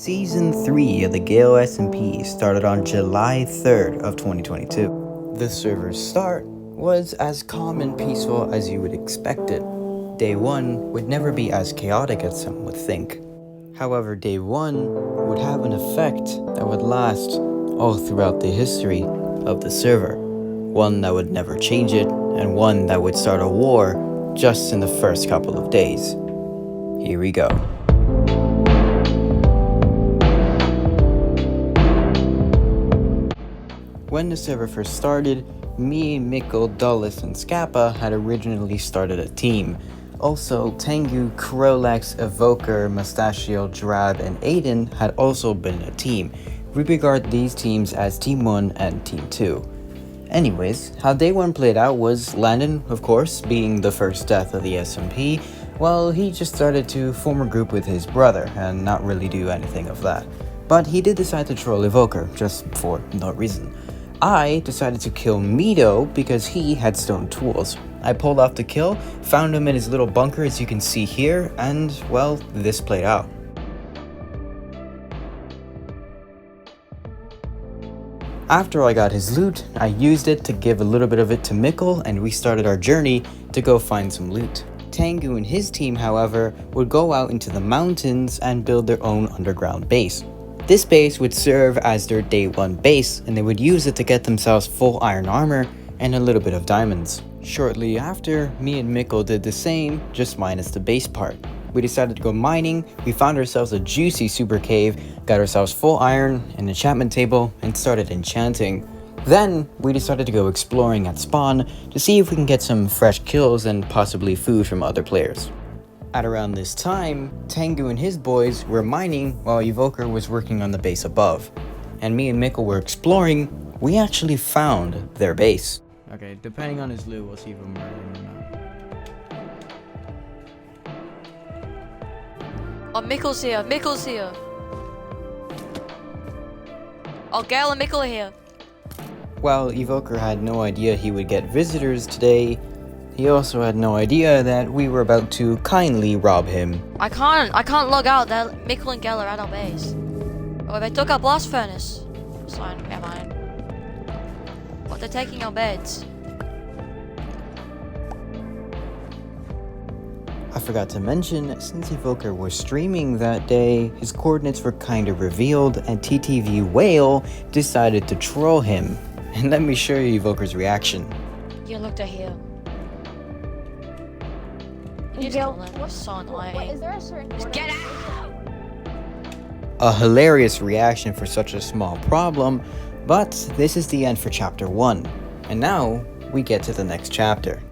Season 3 of the Gale SMP started on July 3rd of 2022. The server's start was as calm and peaceful as you would expect it. Day 1 would never be as chaotic as some would think. However, Day 1 would have an effect that would last all throughout the history of the server. One that would never change it, and one that would start a war just in the first couple of days. Here we go. When the server first started, me, Mikkel, Dulles, and Scappa had originally started a team. Also, Tengu, Krolex, Evoker, Mustachio, Drab, and Aiden had also been a team. We regard these teams as Team 1 and Team 2. Anyways, how Day 1 played out was Landon, of course, being the first death of the SMP, well, he just started to form a group with his brother and not really do anything of that. But he did decide to troll Evoker, just for no reason. I decided to kill Mito because he had stone tools. I pulled off the kill, found him in his little bunker as you can see here, and well, this played out. After I got his loot, I used it to give a little bit of it to Mikkel, and we started our journey to go find some loot. Tengu and his team, however, would go out into the mountains and build their own underground base. This base would serve as their Day 1 base, and they would use it to get themselves full iron armor and a little bit of diamonds. Shortly after, me and Mikkel did the same, just minus the base part. We decided to go mining, we found ourselves a juicy super cave, got ourselves full iron, an enchantment table, and started enchanting. Then, we decided to go exploring at spawn to see if we can get some fresh kills and possibly food from other players. At around this time, Tengu and his boys were mining while Evoker was working on the base above. And me and Mikkel were exploring. We actually found their base. Okay, depending on his loot, we'll see if we'll murder him or not. Oh, Mikkel's here, Mikkel's here. Oh, Gale and Mikkel are here. While Evoker had no idea he would get visitors today, he also had no idea that we were about to kindly rob him. I can't log out. Mikkel and Gale are at our base. Oh, they took our blast furnace. It's fine, never mind. But they're taking our beds. I forgot to mention, since Evoker was streaming that day, his coordinates were kinda revealed, and TTV Whale decided to troll him. And let me show you Evoker's reaction. You looked at here. So annoying. Is there a certain Just get out! A hilarious reaction for such a small problem, but this is the end for chapter 1. And now, we get to the next chapter.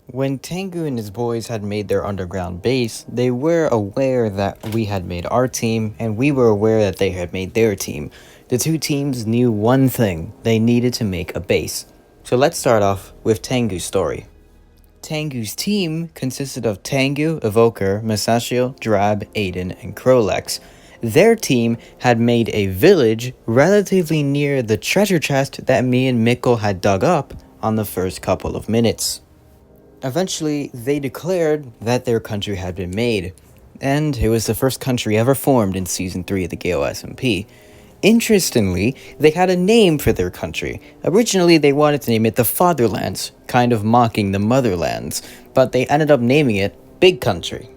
When Tengu and his boys had made their underground base, they were aware that we had made our team, and we were aware that they had made their team. The two teams knew one thing: they needed to make a base. So let's start off with Tengu's story. Tengu's team consisted of Tengu, Evoker, Mustachio, Drab, Aiden, and Krolex. Their team had made a village relatively near the treasure chest that me and Mikkel had dug up on the first couple of minutes. Eventually, they declared that their country had been made, and it was the first country ever formed in Season 3 of the Gale SMP. Interestingly, they had a name for their country. Originally, they wanted to name it the Fatherlands, kind of mocking the Motherlands, but they ended up naming it Big Country.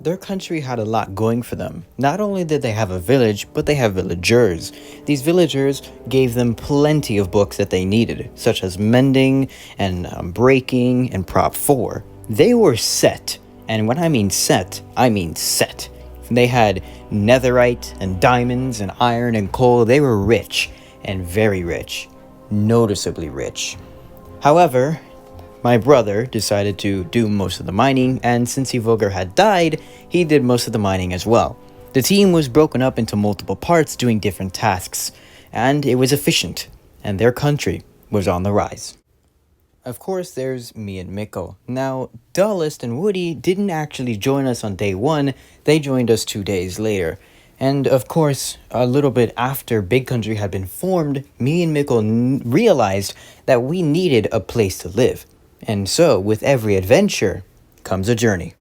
Their country had a lot going for them. Not only did they have a village, but they have villagers. These villagers gave them plenty of books that they needed, such as mending and breaking and prop 4. They were set, and when I mean set, I mean set. They had netherite and diamonds and iron and coal. They were rich, and very rich, noticeably rich. However, my brother decided to do most of the mining, and since Evoker had died, he did most of the mining as well. The team was broken up into multiple parts doing different tasks, and it was efficient, and their country was on the rise. Of course, there's me and Mikkel. Now, Dulles and Woody didn't actually join us on Day 1, they joined us 2 days later. And of course, a little bit after Big Country had been formed, me and Mikkel realized that we needed a place to live. And so, with every adventure comes a journey.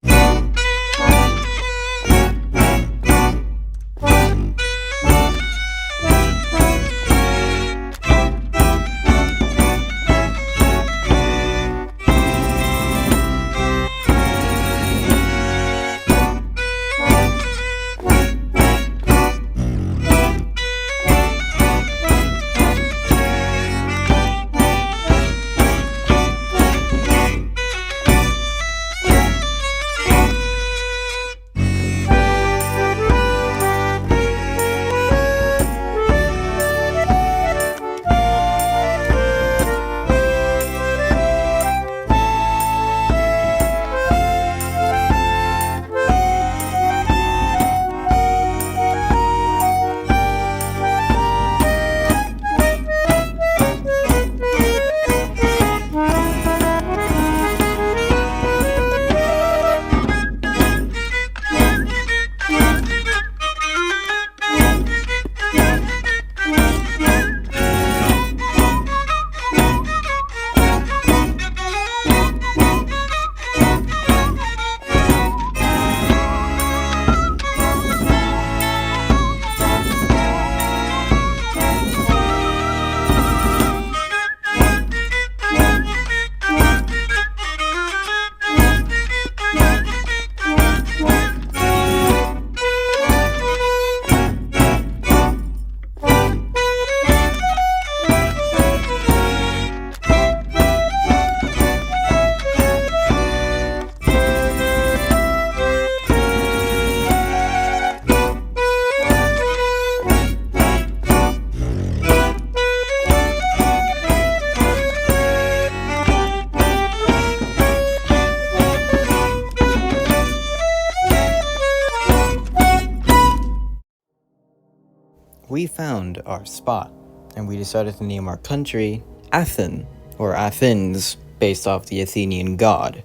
We found our spot, and we decided to name our country Athens, or Athens, based off the Athenian god.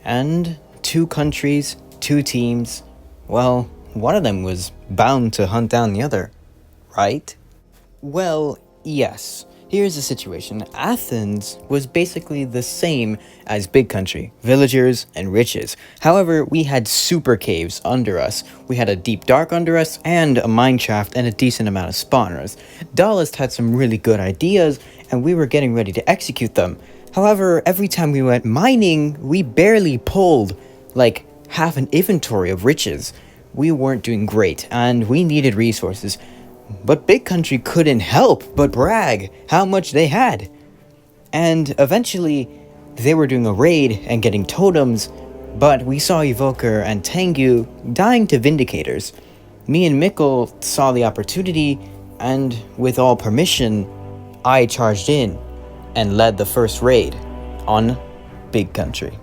And 2 countries, 2 teams, well, one of them was bound to hunt down the other, right? Well, yes. Here's the situation. Athens was basically the same as Big Country, villagers and riches. However, we had super caves under us. We had a deep dark under us and a mine shaft and a decent amount of spawners. Duelist had some really good ideas and we were getting ready to execute them. However, every time we went mining, we barely pulled like half an inventory of riches. We weren't doing great and we needed resources. But Big Country couldn't help but brag how much they had. And eventually, they were doing a raid and getting totems, but we saw Evoker and Tengu dying to Vindicators. Me and Mikkel saw the opportunity, and with all permission, I charged in and led the first raid on Big Country.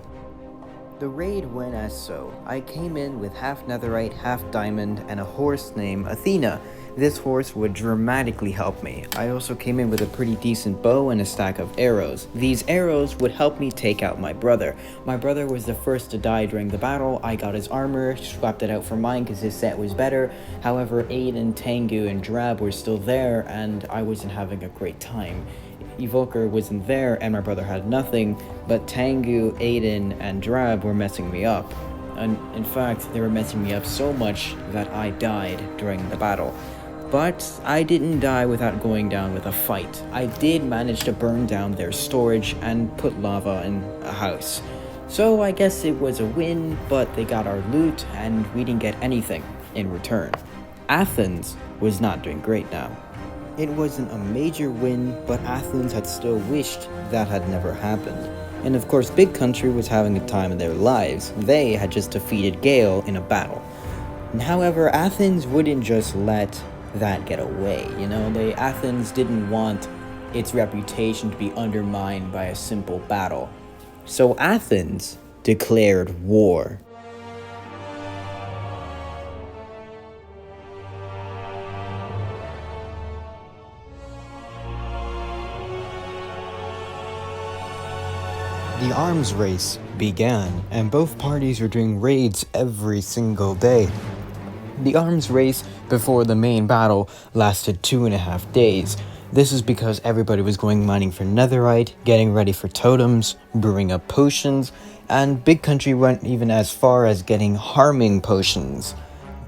The raid went as so. I came in with half netherite, half diamond, and a horse named Athena. This horse would dramatically help me. I also came in with a pretty decent bow and a stack of arrows. These arrows would help me take out my brother. My brother was the first to die during the battle. I got his armor, swapped it out for mine because his set was better. However, Aiden, Tengu, and Drab were still there, and I wasn't having a great time. Evoker wasn't there, and my brother had nothing, but Tengu, Aiden, and Drab were messing me up. And in fact, they were messing me up so much that I died during the battle. But I didn't die without going down with a fight. I did manage to burn down their storage and put lava in a house. So I guess it was a win, but they got our loot and we didn't get anything in return. Athens was not doing great now. It wasn't a major win, but Athens had still wished that had never happened. And of course, Big Country was having a time of their lives. They had just defeated Gale in a battle. However, Athens wouldn't just let that get away, Athens didn't want its reputation to be undermined by a simple battle. So Athens declared war. The arms race began, and both parties were doing raids every single day. The arms race before the main battle lasted 2.5 days. This is because everybody was going mining for netherite, getting ready for totems, brewing up potions, and Big Country went even as far as getting harming potions.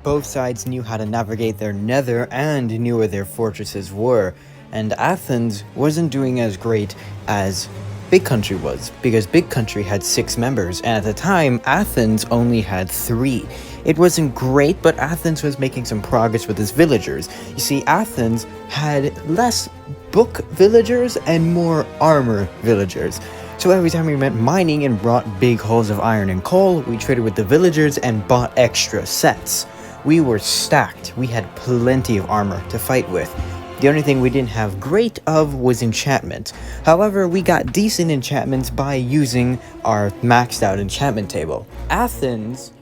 Both sides knew how to navigate their nether and knew where their fortresses were, and Athens wasn't doing as great as Big Country was, because Big Country had 6 members, and at the time, Athens only had 3. It wasn't great, but Athens was making some progress with its villagers. You see, Athens had less book villagers and more armor villagers. So every time we went mining and brought big hauls of iron and coal, we traded with the villagers and bought extra sets. We were stacked. We had plenty of armor to fight with. The only thing we didn't have great of was enchantment. However, we got decent enchantments by using our maxed out enchantment table. Athens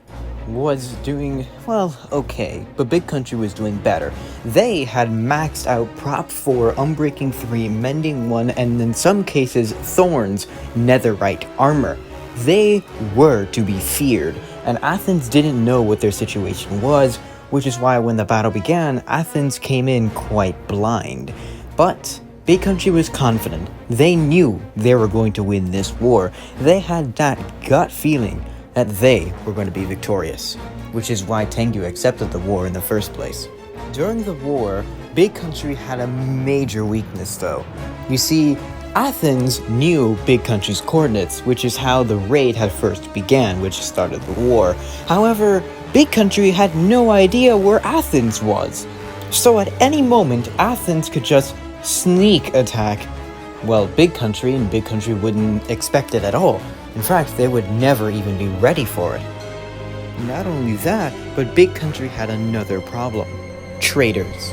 was doing, well, okay, but Big Country was doing better. They had maxed out Prop 4, Unbreaking 3, Mending 1, and in some cases, Thorns, Netherite armor. They were to be feared, and Athens didn't know what their situation was, which is why when the battle began, Athens came in quite blind. But Big Country was confident. They knew they were going to win this war. They had that gut feeling that they were going to be victorious, which is why Tengu accepted the war in the first place. During the war, Big Country had a major weakness though. You see, Athens knew Big Country's coordinates, which is how the raid had first began, which started the war. However, Big Country had no idea where Athens was. So at any moment, Athens could just sneak attack, well, Big Country, and Big Country wouldn't expect it at all. In fact, they would never even be ready for it. Not only that, but Big Country had another problem. Traitors.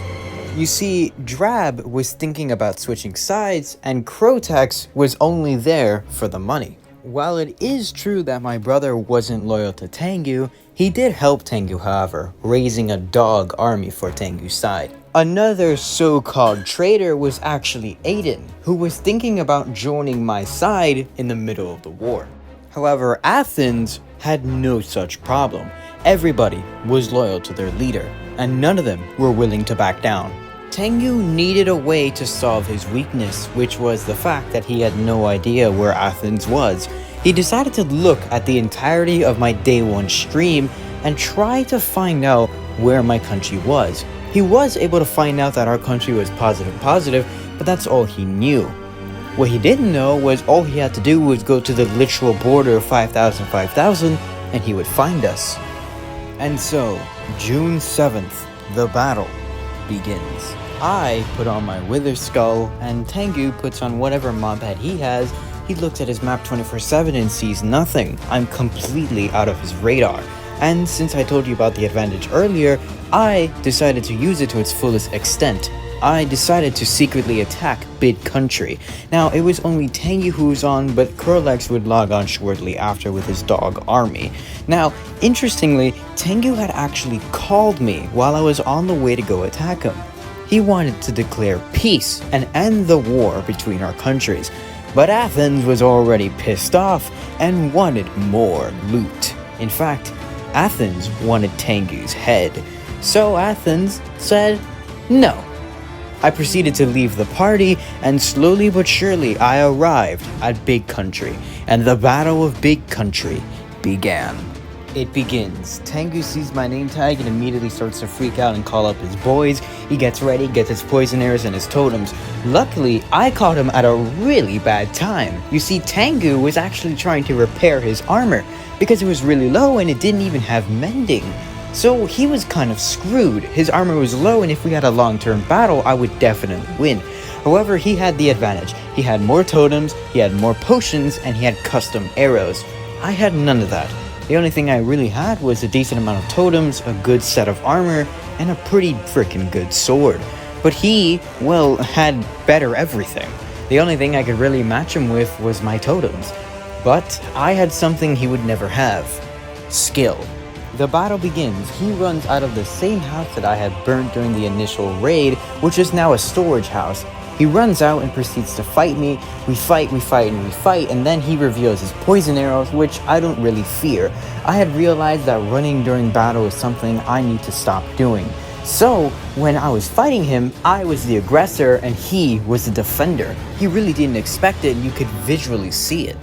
You see, Drab was thinking about switching sides, and Crotex was only there for the money. While it is true that my brother wasn't loyal to Tengu, he did help Tengu, however, raising a dog army for Tengu's side. Another so-called traitor was actually Aiden, who was thinking about joining my side in the middle of the war. However, Athens had no such problem. Everybody was loyal to their leader, and none of them were willing to back down. Tengu needed a way to solve his weakness, which was the fact that he had no idea where Athens was. He decided to look at the entirety of my day 1 stream and try to find out where my country was. He was able to find out that our country was positive, but that's all he knew. What he didn't know was all he had to do was go to the literal border of 5,000, and he would find us. And so, June 7th, the battle begins. I put on my Wither Skull, and Tengu puts on whatever mob pad he has. He looks at his map 24/7 and sees nothing. I'm completely out of his radar. And since I told you about the advantage earlier, I decided to use it to its fullest extent. I decided to secretly attack Big Country. Now, it was only Tengu who was on, but Kurlex would log on shortly after with his dog army. Now, interestingly, Tengu had actually called me while I was on the way to go attack him. He wanted to declare peace and end the war between our countries, but Athens was already pissed off and wanted more loot. In fact, Athens wanted Tengu's head, so Athens said no. I proceeded to leave the party, and slowly but surely I arrived at Big Country, and the Battle of Big Country began. It begins. Tengu sees my name tag and immediately starts to freak out and call up his boys. He gets ready, gets his poison arrows and his totems. Luckily, I caught him at a really bad time. You see, Tengu was actually trying to repair his armor because it was really low and it didn't even have mending. So he was kind of screwed. His armor was low, and if we had a long-term battle, I would definitely win. However, he had the advantage. He had more totems, he had more potions, and he had custom arrows. I had none of that. The only thing I really had was a decent amount of totems, a good set of armor, and a pretty freaking good sword. But he, well, had better everything. The only thing I could really match him with was my totems. But I had something he would never have. Skill. The battle begins. He runs out of the same house that I had burnt during the initial raid, which is now a storage house. He runs out and proceeds to fight me. We fight, and then he reveals his poison arrows, which I don't really fear. I had realized that running during battle is something I need to stop doing. So, when I was fighting him, I was the aggressor and he was the defender. He really didn't expect it, and you could visually see it.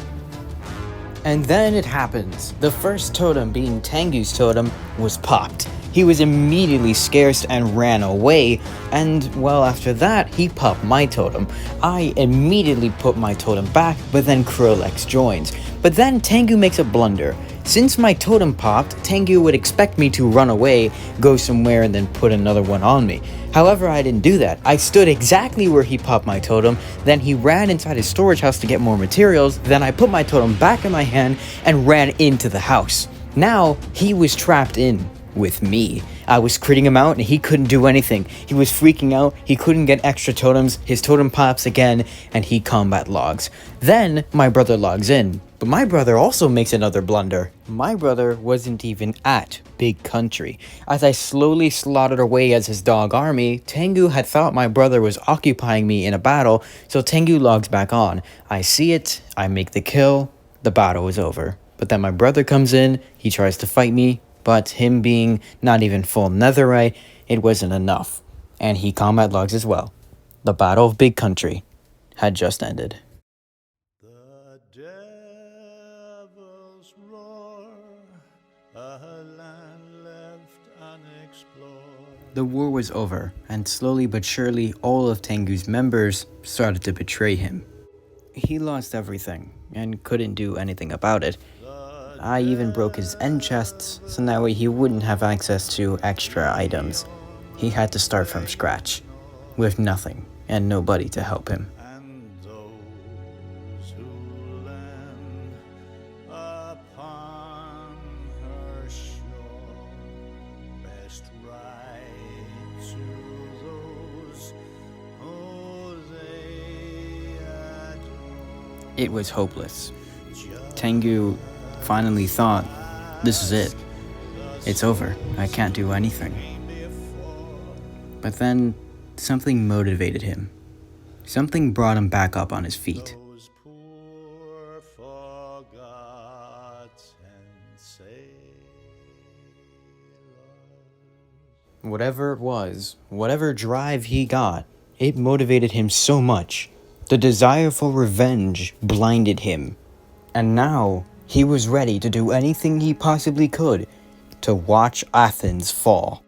And then it happens. The first totem, being Tengu's totem, was popped. He was immediately scared and ran away, and well, after that, he popped my totem. I immediately put my totem back, but then Krillex joins. But then Tengu makes a blunder. Since my totem popped, Tengu would expect me to run away, go somewhere, and then put another one on me. However, I didn't do that. I stood exactly where he popped my totem, then he ran inside his storage house to get more materials, then I put my totem back in my hand and ran into the house. Now, he was trapped in with me. I was critting him out and he couldn't do anything. He was freaking out, he couldn't get extra totems, his totem pops again, and he combat logs. Then, my brother logs in. But my brother also makes another blunder. My brother wasn't even at Big Country. As I slowly slaughtered away as his dog army, Tengu had thought my brother was occupying me in a battle, so Tengu logs back on. I see it, I make the kill, the battle is over. But then my brother comes in, he tries to fight me, but him being not even full netherite, it wasn't enough. And he combat logs as well. The Battle of Big Country had just ended. The devil's roar, a land left unexplored. The war was over, and slowly but surely all of Tengu's members started to betray him. He lost everything, and couldn't do anything about it. I even broke his end chests, so that way he wouldn't have access to extra items. He had to start from scratch, with nothing and nobody to help him. And those who land upon her shore best ride to those who they adore. It was hopeless. Tengu finally thought, this is it. It's over. I can't do anything. But then, something motivated him. Something brought him back up on his feet. Those poor forgotten sailors. Whatever it was, whatever drive he got, it motivated him so much. The desire for revenge blinded him. And now, he was ready to do anything he possibly could to watch Athens fall.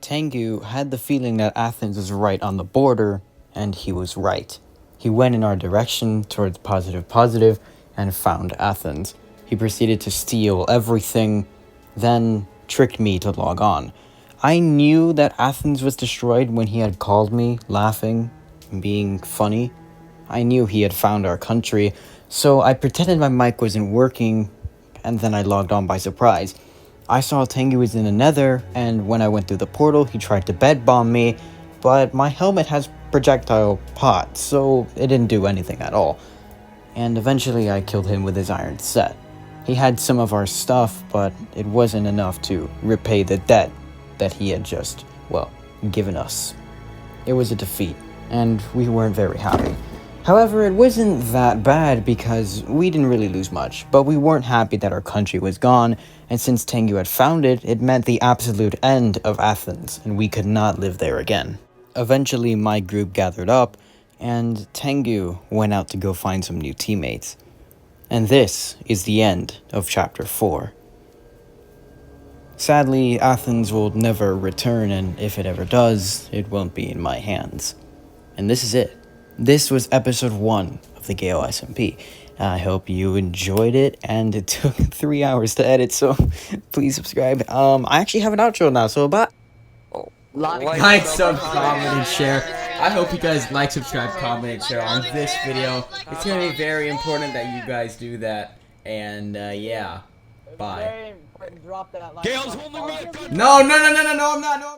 Tengu had the feeling that Athens was right on the border, and he was right. He went in our direction towards positive, and found Athens. He proceeded to steal everything, then tricked me to log on. I knew that Athens was destroyed when he had called me, laughing, and being funny. I knew he had found our country, so I pretended my mic wasn't working, and then I logged on by surprise. I saw Tengu was in the nether, and when I went through the portal, he tried to bed bomb me, but my helmet has projectile pot, so it didn't do anything at all. And eventually I killed him with his iron set. He had some of our stuff, but it wasn't enough to repay the debt that he had just, well, given us. It was a defeat, and we weren't very happy. However, it wasn't that bad because we didn't really lose much, but we weren't happy that our country was gone, and since Tengu had found it, it meant the absolute end of Athens, and we could not live there again. Eventually, my group gathered up, and Tengu went out to go find some new teammates. And this is the end of Chapter 4. Sadly, Athens will never return, and if it ever does, it won't be in my hands. And this is it. This was episode 1 of the Gale SMP. I hope you enjoyed it, and it took 3 hours to edit, so please subscribe. I actually have an outro now, so bye. Like, sub, comment, and share. I hope you guys like, subscribe, comment, and share on this video. It's gonna be very important that you guys do that, and yeah, bye. Drop that line. Gale's holding me. No, I'm not, no.